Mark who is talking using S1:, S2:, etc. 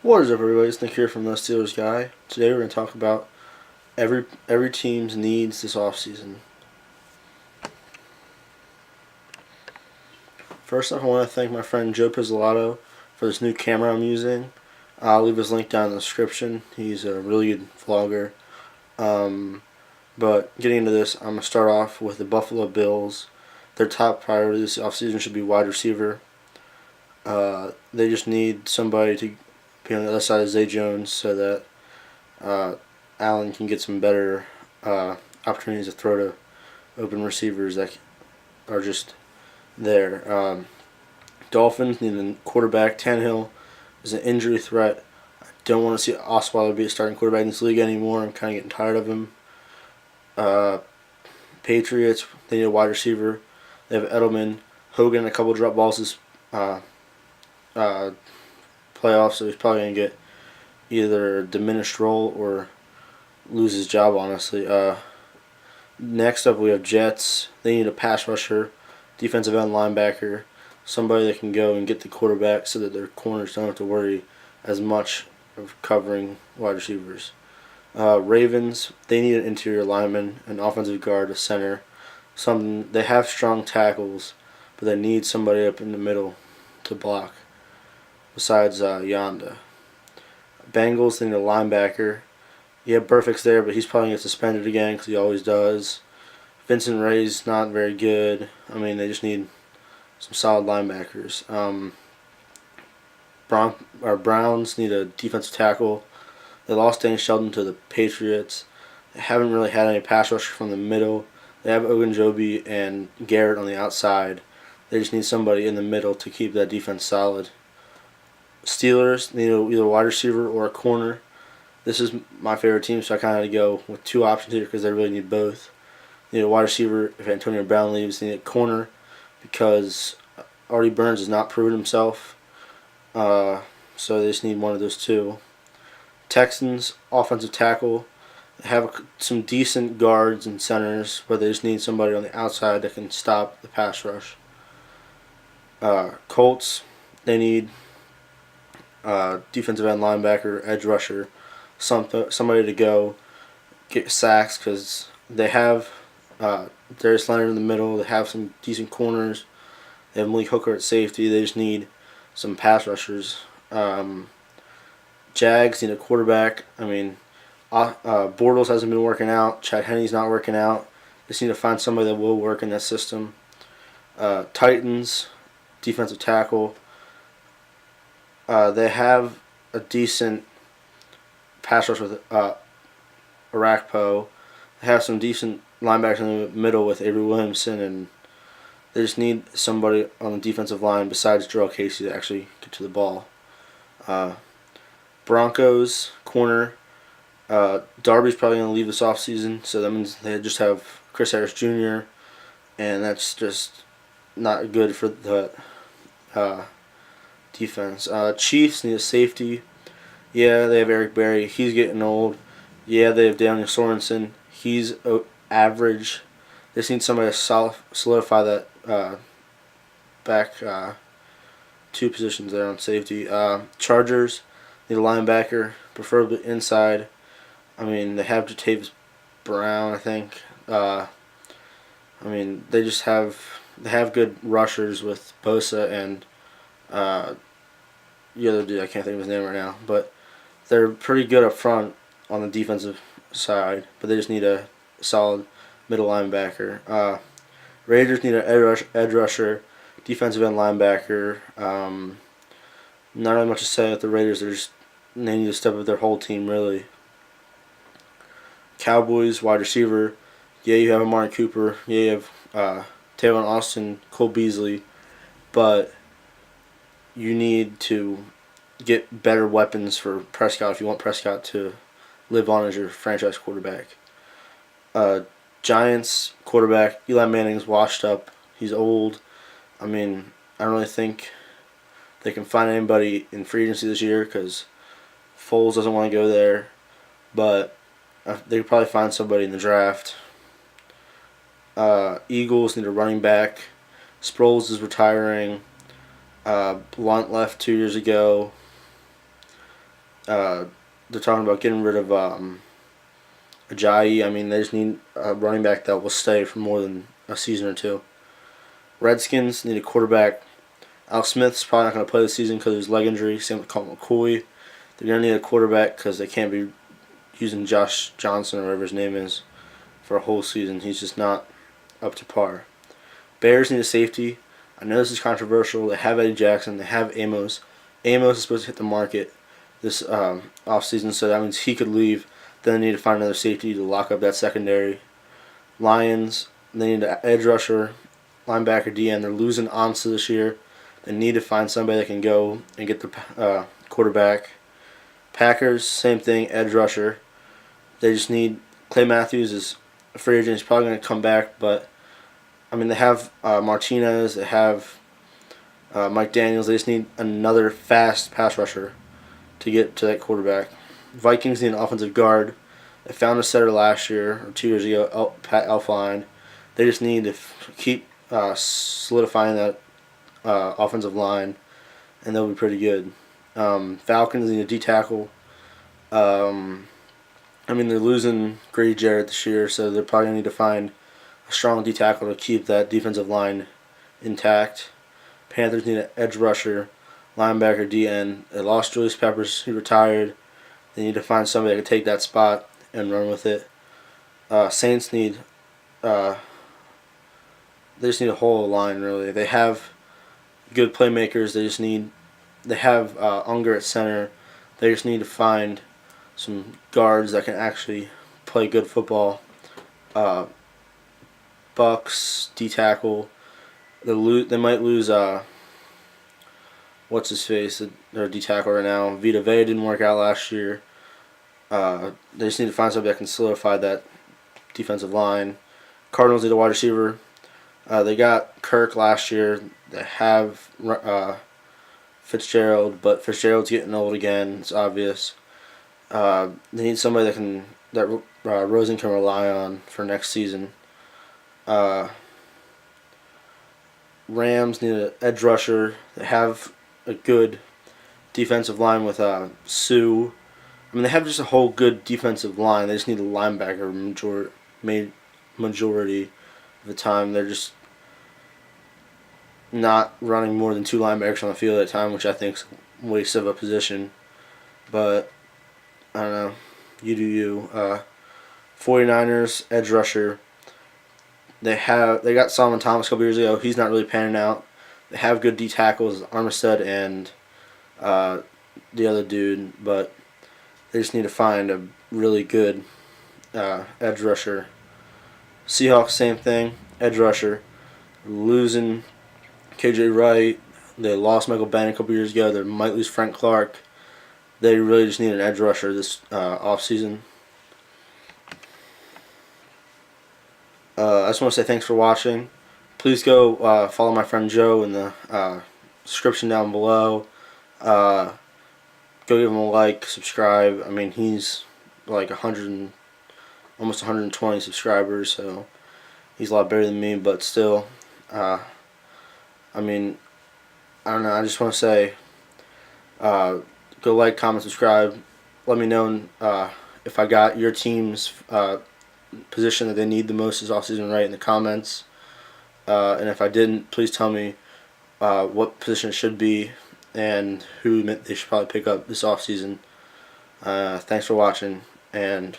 S1: What is up, everybody? It's Nick here from the Steelers Guy. Today we're going to talk about every team's needs this offseason. First off, I want to thank my friend Joe Pizzolatto for this new camera I'm using. I'll leave his link down in the description. He's a really good vlogger. But getting into this, I'm going to start off with the Buffalo Bills. Their top priority this offseason should be wide receiver. They just need somebody to be on the other side of Zay Jones so that Allen can get some better opportunities to throw to open receivers that are just there. Dolphins need a quarterback. Tannehill is an injury threat. I don't want to see Osweiler be a starting quarterback in this league anymore. I'm kind of getting tired of him. Patriots, they need a wide receiver. They have Edelman. Hogan, a couple drop balls this playoffs, so he's probably going to get either a diminished role or lose his job, honestly. Next up, we have Jets. They need a pass rusher, defensive end linebacker, somebody that can go and get the quarterback so that their corners don't have to worry as much of covering wide receivers. Ravens, they need an interior lineman, an offensive guard, a center. They have strong tackles, but they need somebody up in the middle to block besides Yonda. Bengals, they need a linebacker. Yeah, Burfict's there, but he's probably going to get suspended again because he always does. Vincent Ray's not very good. I mean, they just need some solid linebackers. Browns need a defensive tackle. They lost Danny Shelton to the Patriots. They haven't really had any pass rusher from the middle. They have Ogunjobi and Garrett on the outside. They just need somebody in the middle to keep that defense solid. Steelers need either a wide receiver or a corner. This is my favorite team, so I kind of had to go with two options here because they really need both. They need a wide receiver if Antonio Brown leaves. They need a corner because Artie Burns has not proven himself. So they just need one of those two. Texans, offensive tackle. They have some decent guards and centers, but they just need somebody on the outside that can stop the pass rush. Colts, they need defensive end linebacker, edge rusher, somebody to go get sacks because they have Darius Leonard in the middle. They have some decent corners. They have Malik Hooker at safety. They just need some pass rushers. Jags need a quarterback. I mean, Bortles hasn't been working out. Chad Henne's not working out. They just need to find somebody that will work in that system. Titans, defensive tackle. They have a decent pass rush with Arakpo. They have some decent linebackers in the middle with Avery Williamson, and they just need somebody on the defensive line besides Jarrell Casey to actually get to the ball. Broncos, corner. Darby's probably going to leave this offseason, so that means they just have Chris Harris Jr., and that's just not good for the defense. Chiefs need a safety. Yeah, they have Eric Berry. He's getting old. Yeah, they have Daniel Sorensen. He's average. They just need somebody to solidify that back two positions there on safety. Chargers need a linebacker, preferably inside. I mean, they have Jatavis Brown, I think. I mean, they have good rushers with Bosa and the other dude. I can't think of his name right now, but they're pretty good up front on the defensive side, but they just need a solid middle linebacker. Raiders need an edge rusher, defensive end linebacker. Not really much to say about the Raiders. They need to step up their whole team, really. Cowboys, wide receiver. Yeah, you have Amari Cooper. Yeah, you have Taylor Austin, Cole Beasley. But you need to get better weapons for Prescott if you want Prescott to live on as your franchise quarterback. Giants quarterback, Eli Manning's washed up. He's old. I mean, I don't really think they can find anybody in free agency this year because Foles doesn't want to go there. But they could probably find somebody in the draft. Eagles need a running back. Sproles is retiring. Blunt left 2 years ago. Uh, they're talking about getting rid of Ajayi. I mean, they just need a running back that will stay for more than a season or two. Redskins need a quarterback. Al Smith's probably not going to play this season because of his leg injury. Same with Colt McCoy. They're going to need a quarterback because they can't be using Josh Johnson or whatever his name is for a whole season. He's just not up to par. Bears need a safety. I know this is controversial. They have Eddie Jackson. They have Amos. Amos is supposed to hit the market this offseason, so that means he could leave. Then they need to find another safety to lock up that secondary. Lions, they need an edge rusher, linebacker, DN. They're losing Ansa this year. They need to find somebody that can go and get the quarterback. Packers, same thing, edge rusher. They just need Clay Matthews is a free agent. He's probably going to come back, but I mean they have Martinez, they have Mike Daniels. They just need another fast pass rusher to get to that quarterback. Vikings need an offensive guard. They found a setter last year or 2 years ago, Pat Elflein. They just need to keep solidifying that offensive line, and they'll be pretty good. Falcons need a D tackle. I mean, they're losing Grady Jarrett this year, so they're probably going to need to find a strong D tackle to keep that defensive line intact. Panthers need an edge rusher, linebacker, DN. They lost Julius Peppers. He retired. They need to find somebody that can take that spot and run with it. Saints need they just need a whole line, really. They have good playmakers. They have Unger at center. They just need to find some guards that can actually play good football. Bucks D tackle. They might lose what's his face, their D tackle right now. Vita Vea didn't work out last year. They just need to find somebody that can solidify that defensive line. Cardinals need a wide receiver. They got Kirk last year. They have Fitzgerald, but Fitzgerald's getting old again. It's obvious. They need somebody that Rosen can rely on for next season. Rams need an edge rusher. They have a good defensive line with Sue. I mean, they have just a whole good defensive line. They just need a linebacker majority of the time. They're just not running more than two linebackers on the field at a time, which I think is a waste of a position. But I don't know. You do you. 49ers edge rusher. They got Solomon Thomas a couple years ago. He's not really panning out. They have good D tackles, Armistead and the other dude, but they just need to find a really good edge rusher. Seahawks, same thing, edge rusher. Losing KJ Wright. They lost Michael Bennett a couple years ago. They might lose Frank Clark. They really just need an edge rusher this offseason. I just want to say thanks for watching. Please go follow my friend Joe in the description down below. Go give him a like, subscribe. I mean, he's like almost 120 subscribers, so he's a lot better than me, but still, I mean, I don't know, I just want to say, go like, comment, subscribe. Let me know if I got your team's position that they need the most this offseason right in the comments. And if I didn't, please tell me what position it should be and who they should probably pick up this offseason. Thanks for watching, and